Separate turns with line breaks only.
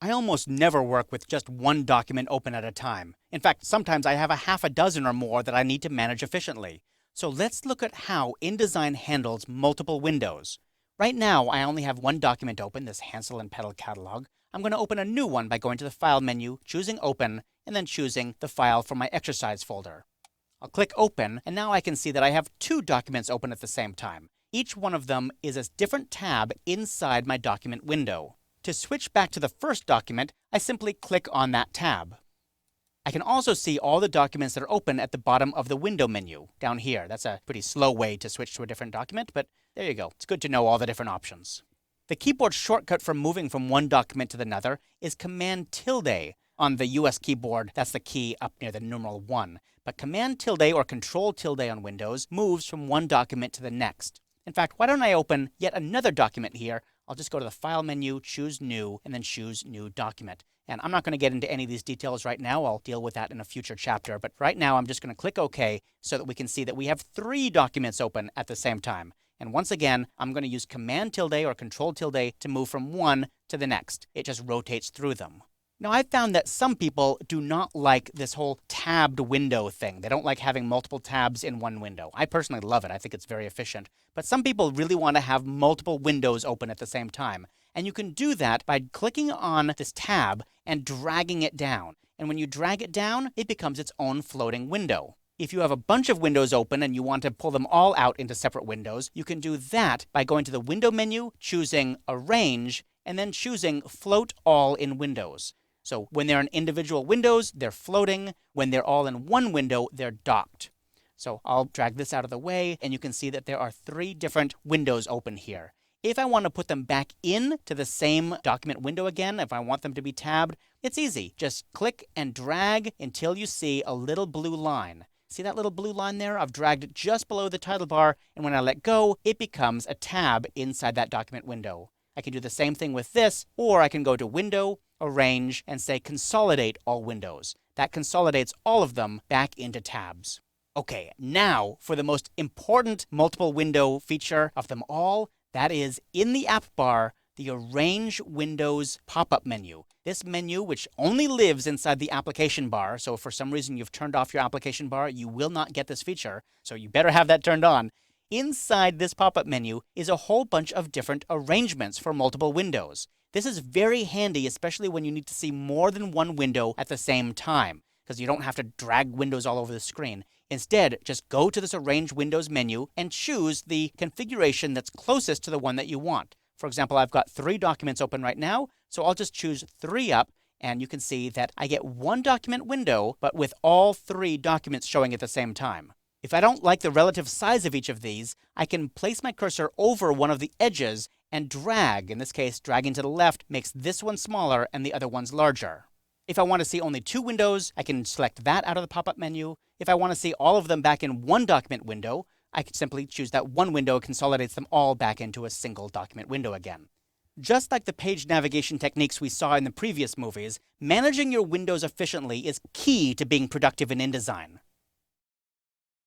I almost never work with just one document open at a time. In fact, sometimes I have a half a dozen or more that I need to manage efficiently. So let's look at how InDesign handles multiple windows. Right now, I only have one document open, this Hansel and Petal catalog. I'm going to open a new one by going to the File menu, choosing Open, and then choosing the file from my exercise folder. I'll click Open, and now I can see that I have two documents open at the same time. Each one of them is a different tab inside my document window. To switch back to the first document, I simply click on that tab. I can also see all the documents that are open at the bottom of the window menu, down here. That's a pretty slow way to switch to a different document, but there you go. It's good to know all the different options. The keyboard shortcut for moving from one document to another is Command tilde. On the US keyboard, that's the key up near the numeral 1. But Command tilde or Control tilde on Windows moves from one document to the next. In fact, why don't I open yet another document here? I'll just go to the File menu, choose New, and then choose New Document. And I'm not going to get into any of these details right now. I'll deal with that in a future chapter. But right now, I'm just going to click OK so that we can see that we have 3 documents open at the same time. And once again, I'm going to use Command tilde or Control tilde to move from one to the next. It just rotates through them. Now, I've found that some people do not like this whole tabbed window thing. They don't like having multiple tabs in one window. I personally love it. I think it's very efficient. But some people really want to have multiple windows open at the same time. And you can do that by clicking on this tab and dragging it down. And when you drag it down, it becomes its own floating window. If you have a bunch of windows open and you want to pull them all out into separate windows, you can do that by going to the Window menu, choosing Arrange, and then choosing Float All in Windows. So when they're in individual windows, they're floating. When they're all in one window, they're docked. So I'll drag this out of the way, and you can see that there are 3 different windows open here. If I want to put them back in to the same document window again, if I want them to be tabbed, it's easy. Just click and drag until you see a little blue line. See that little blue line there? I've dragged it just below the title bar, and when I let go, it becomes a tab inside that document window. I can do the same thing with this, or I can go to Window, Arrange, and say Consolidate All Windows. That consolidates all of them back into tabs. Okay, now for the most important multiple window feature of them all, that is in the app bar, the Arrange Windows pop-up menu. This menu, which only lives inside the application bar, so if for some reason you've turned off your application bar, you will not get this feature, so you better have that turned on. Inside this pop-up menu is a whole bunch of different arrangements for multiple windows. This is very handy, especially when you need to see more than one window at the same time, because you don't have to drag windows all over the screen. Instead, just go to this Arrange Windows menu and choose the configuration that's closest to the one that you want. For example, I've got 3 documents open right now, so I'll just choose 3 up, and you can see that I get one document window, but with all 3 documents showing at the same time. If I don't like the relative size of each of these, I can place my cursor over one of the edges and drag. In this case, dragging to the left makes this one smaller and the other ones larger. If I want to see only 2 windows, I can select that out of the pop-up menu. If I want to see all of them back in one document window, I can simply choose that one window, consolidates them all back into a single document window again. Just like the page navigation techniques we saw in the previous movies, managing your windows efficiently is key to being productive in InDesign.